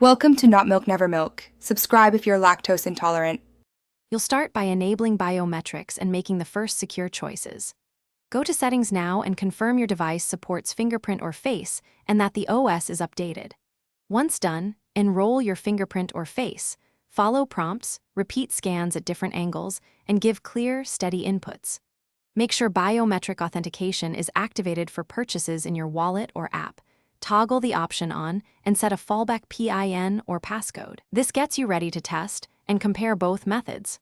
Welcome to Not Milk Never Milk. Subscribe if you're lactose intolerant. You'll start by enabling biometrics and making the first secure choices. Go to Settings now and confirm your device supports fingerprint or face and that the OS is updated. Once done, enroll your fingerprint or face, follow prompts, repeat scans at different angles, and give clear, steady inputs. Make sure biometric authentication is activated for purchases in your wallet or app. Toggle the option on and set a fallback PIN or passcode. This gets you ready to test and compare both methods.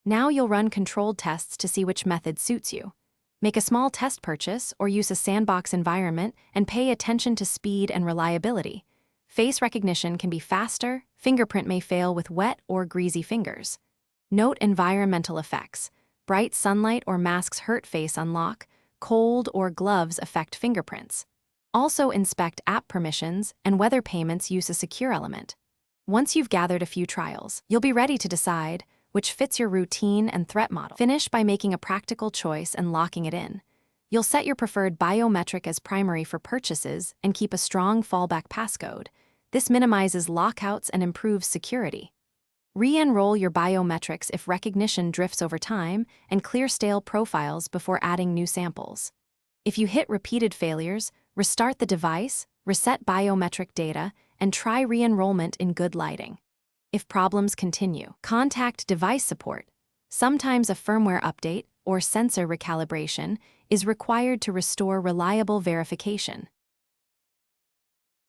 Now you'll run controlled tests to see which method suits you. Make a small test purchase or use a sandbox environment and pay attention to speed and reliability. Face recognition can be faster, fingerprint may fail with wet or greasy fingers. Note environmental effects. Bright sunlight or masks hurt face unlock, cold or gloves affect fingerprints. Also inspect app permissions and whether payments use a secure element. Once you've gathered a few trials, you'll be ready to decide which fits your routine and threat model. Finish by making a practical choice and locking it in. You'll set your preferred biometric as primary for purchases and keep a strong fallback passcode. This minimizes lockouts and improves security. Re-enroll your biometrics if recognition drifts over time and clear stale profiles before adding new samples. If you hit repeated failures, restart the device, reset biometric data, and try re-enrollment in good lighting. If problems continue, contact device support. Sometimes a firmware update or sensor recalibration is required to restore reliable verification.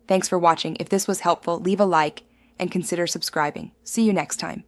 Thanks for watching. If this was helpful, leave a like and consider subscribing. See you next time.